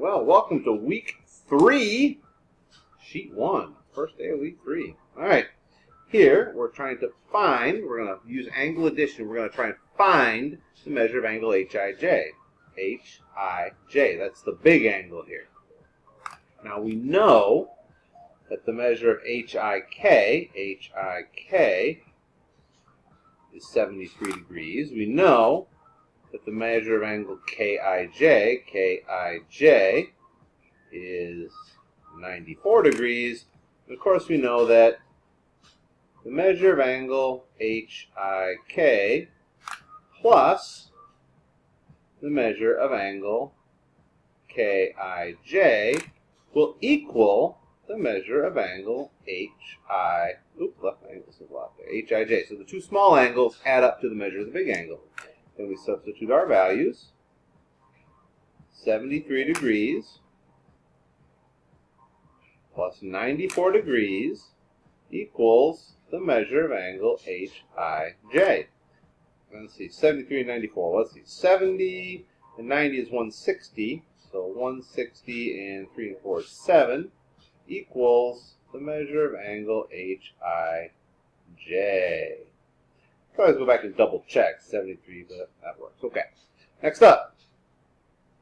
Well, welcome to week 3, sheet 1, first day of week 3. All right, here we're trying to find, we're going to use angle addition, we're going to try and find the measure of angle HIJ. HIJ, that's the big angle here. Now we know that the measure of HIK is 73 degrees. We know that the measure of angle KIJ is 94 degrees. And of course we know that the measure of angle HIK plus the measure of angle KIJ will equal the measure of angle HIJ. So the two small angles add up to the measure of the big angle. Then we substitute our values. 73 degrees plus 94 degrees equals the measure of angle HIJ. Let's see, 73 and 94. Let's see, 70 and 90 is 160. So 160 and 3 and 4 is 7 equals the measure of angle HIJ. Can always go back and double check 73, but that works. Okay. Next up,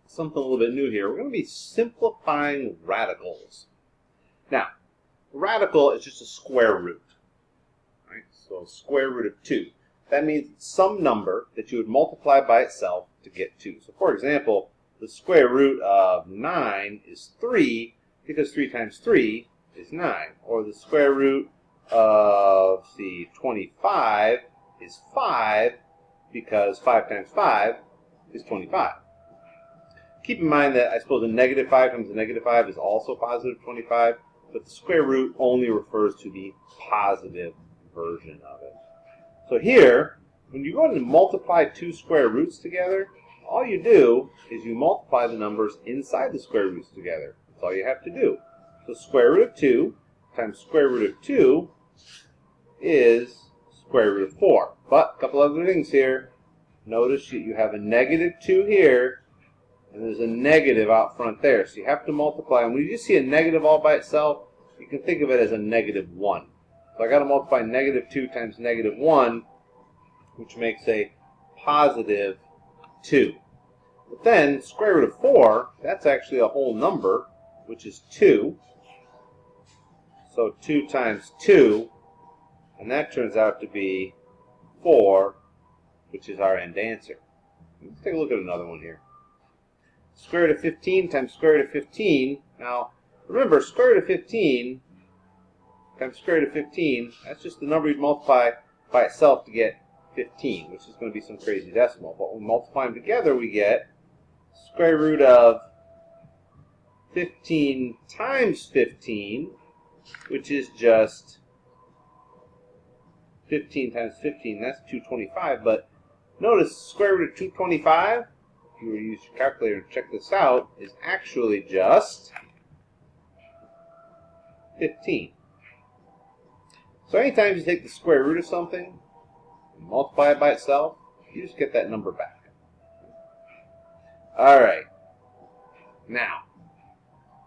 something a little bit new here. We're going to be simplifying radicals. Now, radical is just a square root. Right? So square root of 2. That means some number that you would multiply by itself to get 2. So for example, the square root of 9 is 3 because 3 times 3 is 9. Or the square root of, 25 is 5 because 5 times 5 is 25. Keep in mind that I suppose a negative 5 times a negative 5 is also positive 25, but the square root only refers to the positive version of it. So here, when you go ahead and multiply two square roots together, all you do is you multiply the numbers inside the square roots together. That's all you have to do. So square root of 2 times square root of 2 is square root of 4. But a couple other things here. Notice that you have a negative 2 here, and there's a negative out front there. So you have to multiply. And when you just see a negative all by itself, you can think of it as a negative 1. So I got to multiply negative 2 times negative 1, which makes a positive 2. But then square root of 4, that's actually a whole number, which is 2. So 2 times 2, and that turns out to be 4, which is our end answer. Let's take a look at another one here. Square root of 15 times square root of 15. Now, remember, square root of 15 times square root of 15, that's just the number you'd multiply by itself to get 15, which is going to be some crazy decimal. But when we multiply them together, we get square root of 15 times 15, which is just 15 times 15, that's 225. But notice square root of 225, if you were to use your calculator and check this out, is actually just 15. So anytime you take the square root of something and multiply it by itself, you just get that number back. Alright, now,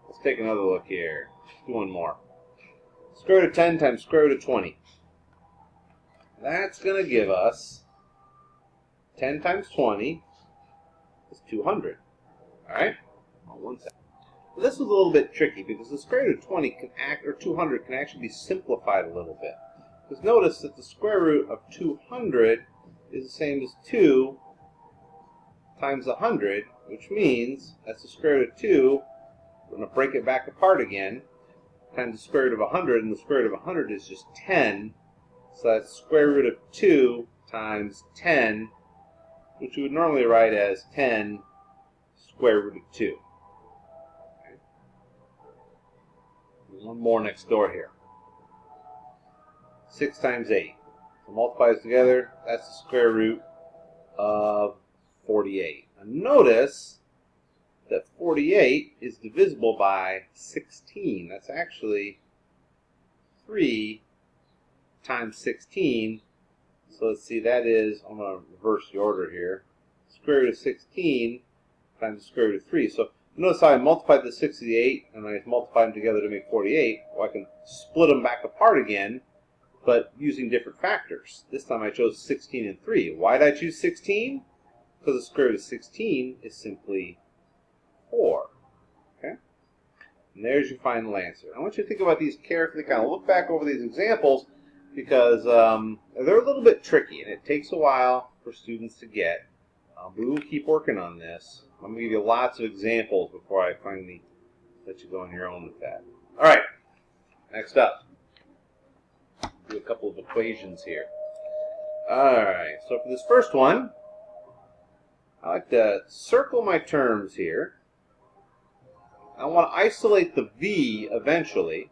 let's take another look here. Let's do one more. Square root of 10 times square root of 20. That's going to give us 10 times 20 is 200. Alright? One second. This was a little bit tricky because the square root of 20 can act, or 200 can actually be simplified a little bit. Because notice that the square root of 200 is the same as 2 times 100, which means that's the square root of 2. We're going to break it back apart again, times the square root of 100, and the square root of 100 is just 10. So that's square root of 2 times 10, which we would normally write as 10 square root of 2. Okay. One more next door here. 6 times 8. So multiply this together, that's the square root of 48. Now notice that 48 is divisible by 16. That's actually 3 times 16. So let's see, that is, I'm going to reverse the order here. Square root of 16 times the square root of 3. So Notice how I multiplied the 6 to the 8, and I multiplied them together to make 48. Well, I can split them back apart again, but using different factors. This time I chose 16 and 3. Why did I choose 16? Because the square root of 16 is simply 4. Okay? And there's your final answer. I want you to think about these carefully, kind of look back over these examples, because they're a little bit tricky, and it takes a while for students to get. We will keep working on this. I'm going to give you lots of examples before I finally let you go on your own with that. All right, next up, do a couple of equations here. All right, so for this first one, I like to circle my terms here. I want to isolate the v eventually,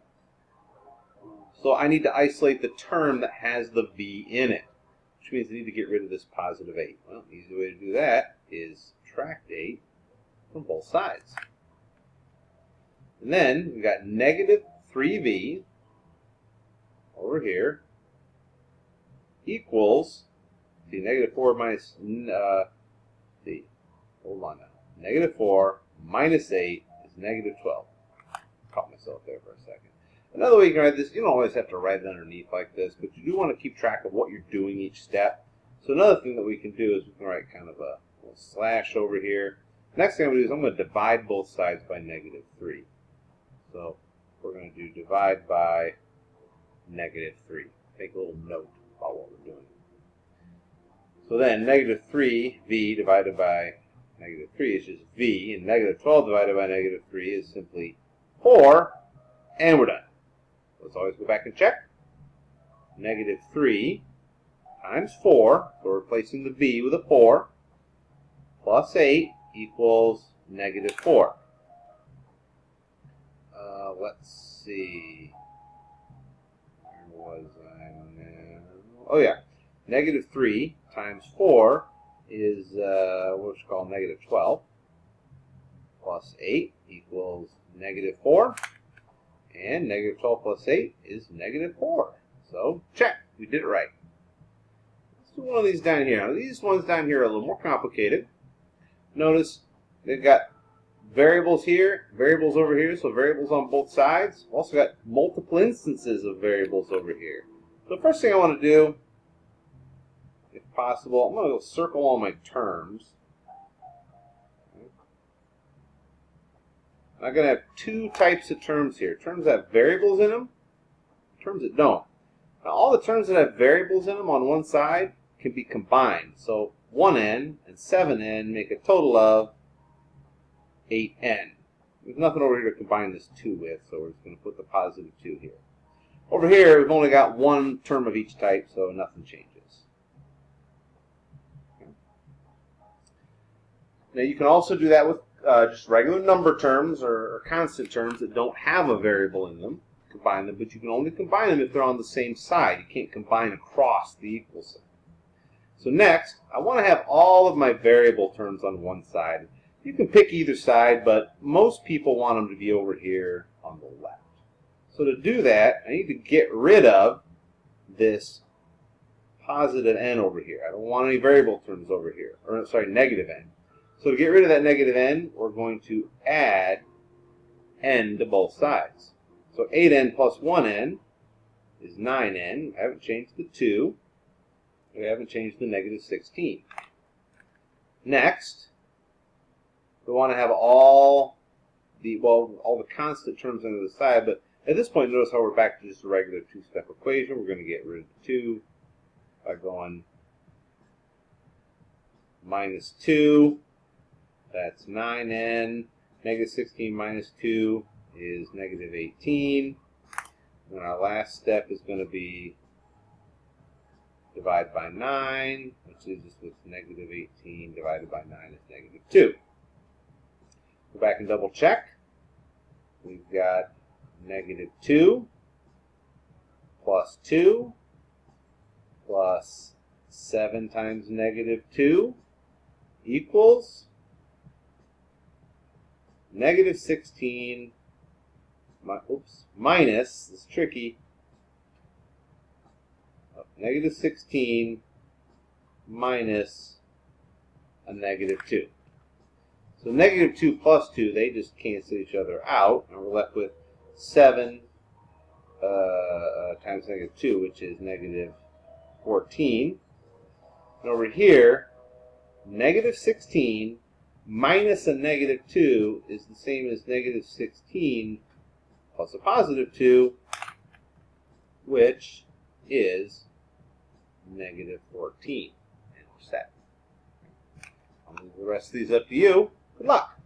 so I need to isolate the term that has the v in it, which means I need to get rid of this positive 8. Well, the easy way to do that is subtract 8 from both sides. And then we've got negative 3v over here equals, see, negative 4 minus, hold on now, negative 4 minus 8 is negative 12. Caught myself there for a second. Another way you can write this, you don't always have to write it underneath like this, but you do want to keep track of what you're doing each step. So another thing that we can do is we can write kind of a little slash over here. Next thing I'm going to do is I'm going to divide both sides by negative 3. So we're going to do divide by negative 3. Make a little note about what we're doing. So then negative 3v divided by negative 3 is just v, and negative 12 divided by negative 3 is simply 4, and we're done. Let's always go back and check. Negative 3 times 4, so we're replacing the v with a 4, plus 8 equals negative 4. Let's see. Where was I now? Oh yeah. Negative 3 times 4 is what we call negative 12. Plus 8 equals negative 4. And negative 12 plus 8 is negative 4. So, check. We did it right. Let's do one of these down here. Now, these ones down here are a little more complicated. Notice they've got variables here, variables over here, so variables on both sides. We've also got multiple instances of variables over here. So the first thing I want to do, if possible, I'm going to go circle all my terms. I'm going to have two types of terms here. Terms that have variables in them, terms that don't. Now all the terms that have variables in them on one side can be combined. So 1n and 7n make a total of 8n. There's nothing over here to combine this 2 with, so we're just going to put the positive 2 here. Over here, we've only got one term of each type, so nothing changes. Okay. Now you can also do that with just regular number terms or constant terms that don't have a variable in them. Combine them, but you can only combine them if they're on the same side. You can't combine across the equal sign. So next, I want to have all of my variable terms on one side. You can pick either side, but most people want them to be over here on the left. So to do that, I need to get rid of this positive n over here. I don't want any variable terms over here, or sorry, negative n. So to get rid of that negative n, we're going to add n to both sides. So 8n plus 1n is 9n. I haven't changed the 2. We haven't changed the negative 16. Next, we want to have all the constant terms on the other side, but at this point, notice how we're back to just a regular two-step equation. We're going to get rid of the 2 by going minus 2. That's 9n. Negative 16 minus 2 is negative 18. And our last step is going to be divide by 9, which leaves us with negative 18 divided by 9 is negative 2. Go back and double check. We've got negative 2 plus 2 plus 7 times negative 2 equals negative 16 minus, this is tricky, negative 16 minus a negative 2. So negative 2 plus 2, they just cancel each other out, and we're left with 7 times negative 2, which is negative 14. And over here, negative 16 minus a negative 2 is the same as negative 16 plus a positive 2, which is negative 14. And we're set. I'll move the rest of these up to you. Good luck.